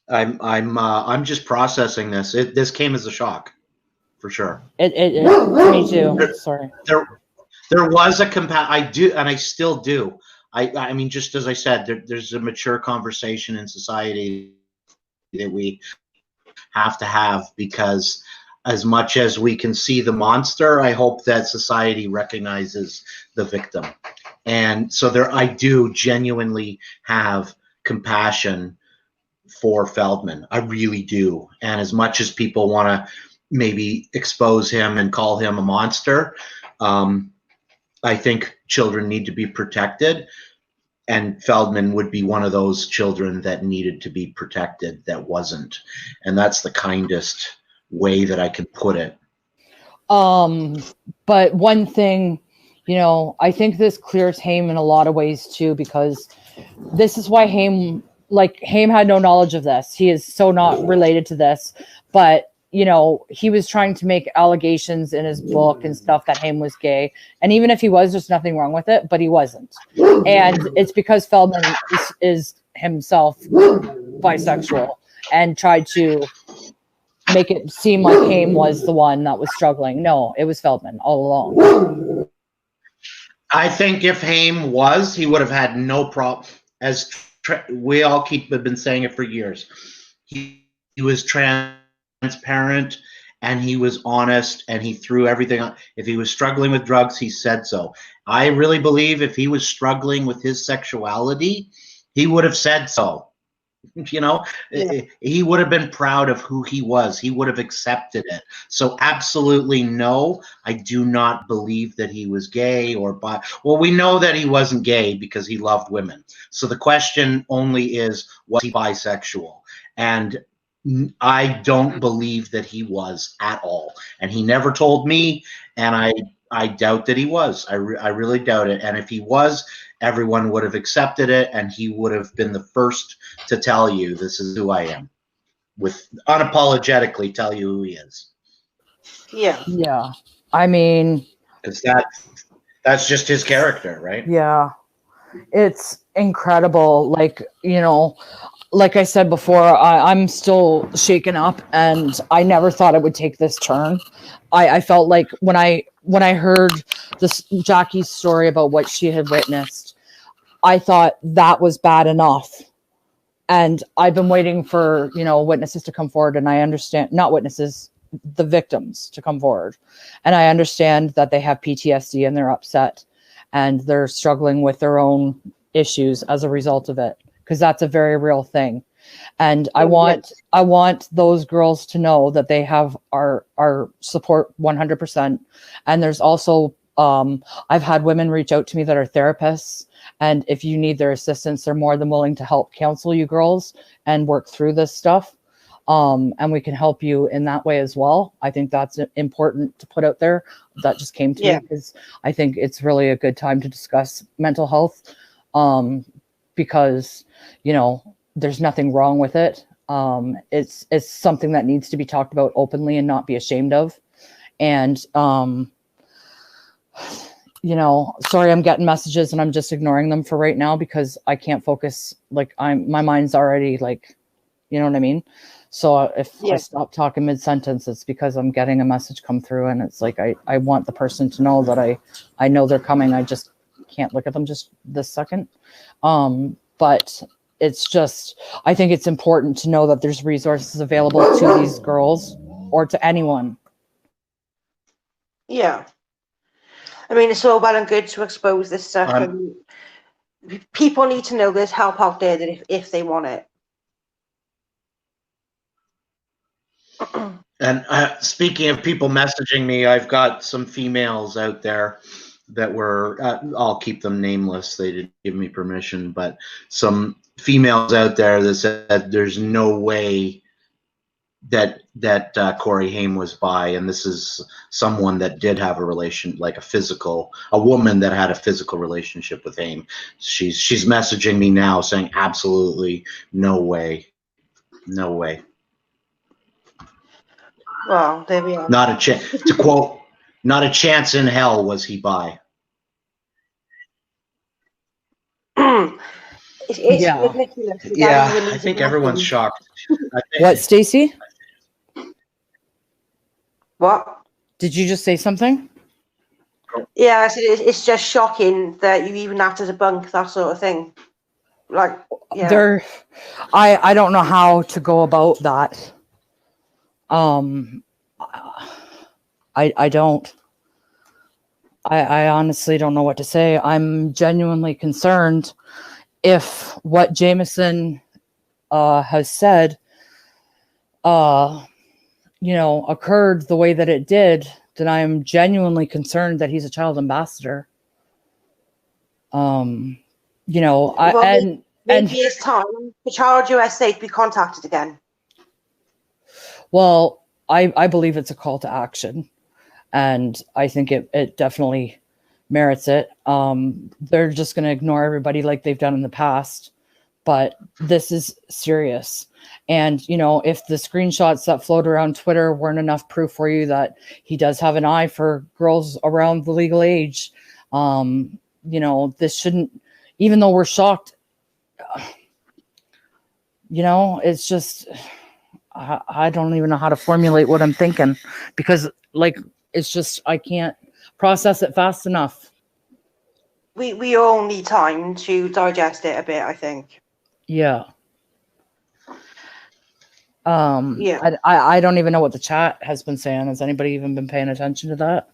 I'm just processing this. This came as a shock, for sure. Me too. Sorry. There was I do, and I still do. I mean, just as I said, there's a mature conversation in society that we have to have, because as much as we can see the monster, I hope that society recognizes the victim. And so I do genuinely have compassion for Feldman. I really do. And as much as people want to maybe expose him and call him a monster, I think children need to be protected. And Feldman would be one of those children that needed to be protected that wasn't. And that's the kindest way that I can put it. But one thing, I think this clears Haim in a lot of ways too, because this is why Haim had no knowledge of this. He is so not related to this, but he was trying to make allegations in his book and stuff that Haim was gay. And even if he was, there's nothing wrong with it, but he wasn't. And it's because Feldman is himself bisexual and tried to make it seem like Haim was the one that was struggling. No, it was Feldman all along. I think if Haim was, he would have had no problem. As we all have been saying it for years. He was transparent and he was honest and he threw everything on. If he was struggling with drugs, he said so. I really believe if he was struggling with his sexuality, he would have said so. He would have been proud of who he was. He would have accepted it. So absolutely no, I do not believe that he was gay or bi. Well, we know that he wasn't gay because he loved women. So the question only is, was he bisexual? And I don't believe that he was at all. And he never told me, and I doubt that he was. I really doubt it. And if he was, everyone would have accepted it, and he would have been the first to tell you, this is who I am, with unapologetically tell you who he is. Yeah. Yeah. I mean, because that's just his character, right? Yeah. It's incredible. Like I said before, I'm still shaken up, and I never thought it would take this turn. I felt like when I heard this Jackie's story about what she had witnessed, I thought that was bad enough. And I've been waiting for, witnesses to come forward, and I understand, not witnesses, the victims to come forward. And I understand that they have PTSD and they're upset and they're struggling with their own issues as a result of it, because that's a very real thing. And I want those girls to know that they have our support 100%. And there's also, I've had women reach out to me that are therapists, and if you need their assistance, they're more than willing to help counsel you girls and work through this stuff. And we can help you in that way as well. I think that's important to put out there. That just came to me because I think it's really a good time to discuss mental health, because, there's nothing wrong with it. It's something that needs to be talked about openly and not be ashamed of. And, sorry, I'm getting messages and I'm just ignoring them for right now because I can't focus. My mind's already you know what I mean? So if I stop talking mid-sentence, it's because I'm getting a message come through, and it's I want the person to know that I know they're coming. I just can't look at them just this second. But it's just, I think it's important to know that there's resources available to these girls or to anyone. Yeah. I mean, it's all well and good to expose this stuff. And people need to know there's help out there that if they want it. And speaking of people messaging me, I've got some females out there that were, I'll keep them nameless. They didn't give me permission, but some females out there that said there's no way that Corey Haim was bi, and this is someone that did have a relation, like a woman that had a physical relationship with Haim. She's messaging me now saying absolutely no way. No way. Well, there we are. Not a chance. To quote, not a chance in hell was he bi. It's Yeah. ridiculous. Yeah, I think everyone's shocked. What, Stacey? What? Did you just say something? Yeah, I said it's just shocking that you even have to debunk that sort of thing. Like, yeah. I don't know how to go about that. I don't. I honestly don't know what to say. I'm genuinely concerned if what Jameson has said, occurred the way that it did, then I'm genuinely concerned that he's a child ambassador. Maybe it's time for Child USA to be contacted again. Well, I believe it's a call to action, and I think it definitely merits it. They're just going to ignore everybody like they've done in the past, but this is serious. And, if the screenshots that float around Twitter weren't enough proof for you that he does have an eye for girls around the legal age, this shouldn't, even though we're shocked, it's just, I don't even know how to formulate what I'm thinking, because it's just, I can't process it fast enough. We all need time to digest it a bit, I think. Yeah. Yeah. I don't even know what the chat has been saying. Has anybody even been paying attention to that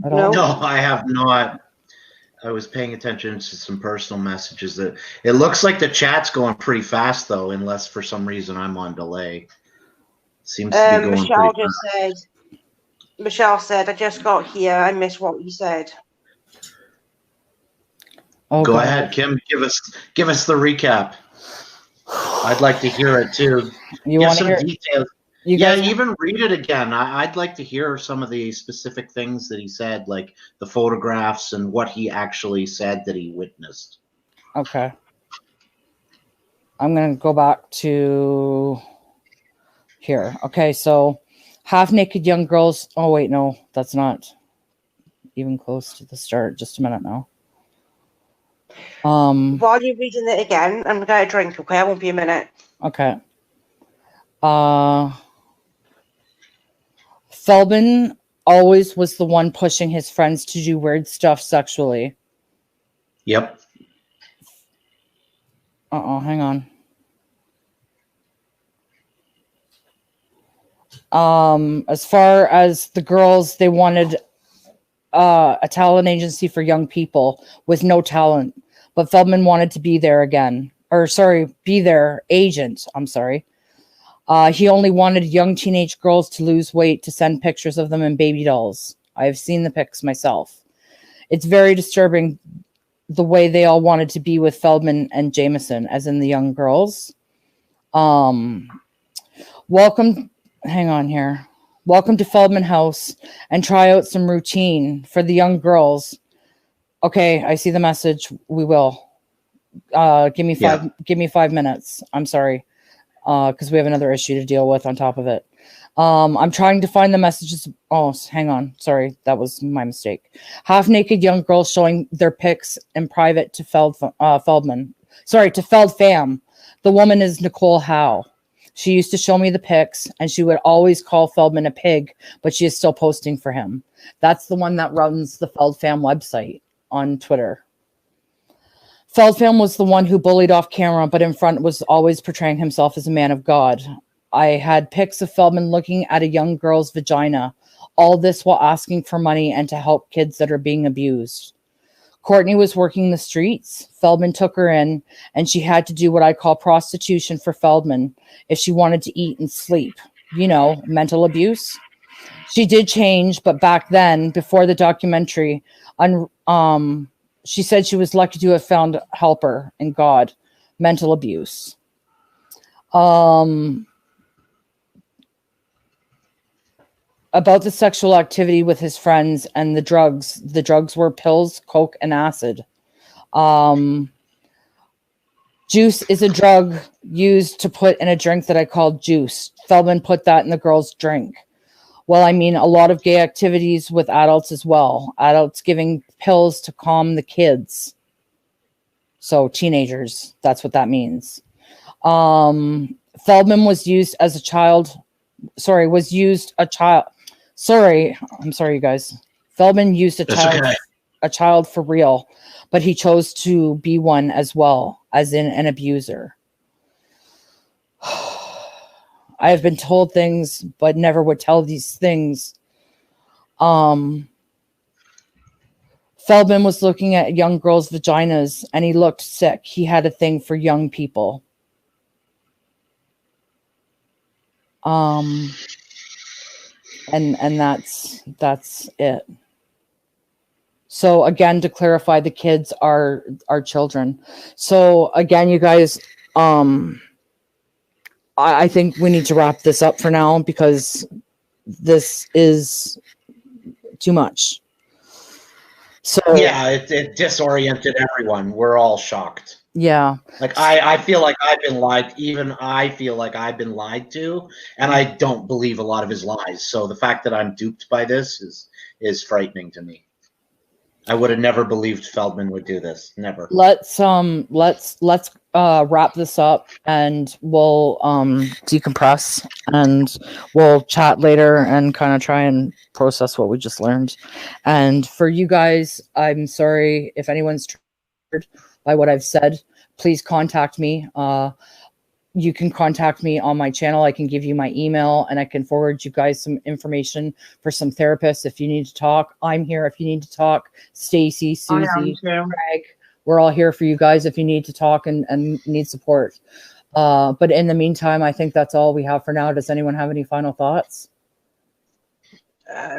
at all? No, I have not. I was paying attention to some personal messages. That it looks like the chat's going pretty fast, though, unless for some reason I'm on delay. Seems to be going pretty fast. Michelle said, I just got here. I missed what you said. Okay. Go ahead, Kim. Give us the recap. I'd like to hear it too. You want some to hear details? Even read it again. I'd like to hear some of the specific things that he said, like the photographs and what he actually said that he witnessed. Okay. I'm going to go back to here. Okay, so half-naked young girls. Oh, wait, no, that's not even close to the start. Just a minute now. While you're reading it again, I'm going to get a drink, okay? I won't be a minute. Okay. Feldman always was the one pushing his friends to do weird stuff sexually. Yep. Hang on. As far as the girls, they wanted a talent agency for young people with no talent, but Feldman wanted to be there again. Be their agent. I'm sorry. He only wanted young teenage girls to lose weight to send pictures of them in baby dolls. I've seen the pics myself. It's very disturbing the way they all wanted to be with Feldman and Jameson, as in the young girls. Hang on here. Welcome to Feldman House and try out some routine for the young girls. Okay, I see the message. We will. Give me 5 minutes. I'm sorry. Because we have another issue to deal with on top of it. I'm trying to find the messages. Oh, hang on. Sorry, that was my mistake. Half-naked young girls showing their pics in private to Feldman. Sorry, to Feldfam. The woman is Nicole Howe. She used to show me the pics, and she would always call Feldman a pig, but she is still posting for him. That's the one that runs the Feldfam website on Twitter. Feldman was the one who bullied off camera, but in front was always portraying himself as a man of God. I had pics of Feldman looking at a young girl's vagina, all this while asking for money and to help kids that are being abused. Courtney was working the streets. Feldman took her in, and she had to do what I call prostitution for Feldman if she wanted to eat and sleep. You know, mental abuse. She did change, but back then, before the documentary, she said she was lucky to have found a helper in God. Mental abuse. About the sexual activity with his friends and the drugs. The drugs were pills, coke, and acid. Juice is a drug used to put in a drink that I call juice. Feldman put that in the girl's drink. Well, I mean, a lot of gay activities with adults as well. Adults giving pills to calm the kids. So teenagers, that's what that means. Feldman was used as a child. Sorry, I'm sorry, you guys. Feldman used a child for real, but he chose to be one as well, as in an abuser. I have been told things, but never would tell these things. Feldman was looking at young girls' vaginas, and he looked sick. He had a thing for young people. And that's it. So again, to clarify, the kids are children. So again, you guys, I think we need to wrap this up for now because this is too much. So yeah, it disoriented everyone. We're all shocked. Yeah. Like I feel like I've been lied. Even I feel like I've been lied to, and I don't believe a lot of his lies. So the fact that I'm duped by this is frightening to me. I would have never believed Feldman would do this. Never. Let's wrap this up, and we'll decompress, and we'll chat later and kind of try and process what we just learned. And for you guys, I'm sorry if anyone's triggered by what I've said. Please contact me. You can contact me on my channel. I can give you my email, and I can forward you guys some information for some therapists if you need to talk. I'm here if you need to talk. Stacy, Susie, Greg, we're all here for you guys if you need to talk and need support. But in the meantime, I think that's all we have for now. Does anyone have any final thoughts?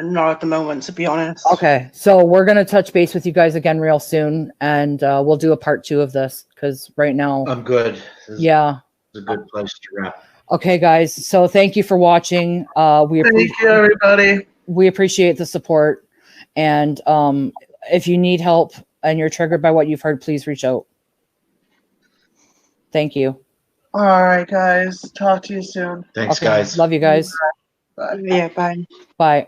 Not at the moment, to be honest. Okay, so we're going to touch base with you guys again real soon, and we'll do a part 2 of this because right now... I'm good. Yeah. It's a good place to wrap. Okay, guys. So thank you for watching. Thank you, everybody. We appreciate the support. And if you need help and you're triggered by what you've heard, please reach out. Thank you. All right, guys. Talk to you soon. Thanks, Okay. guys. Love you guys. Bye. Yeah, bye. Bye.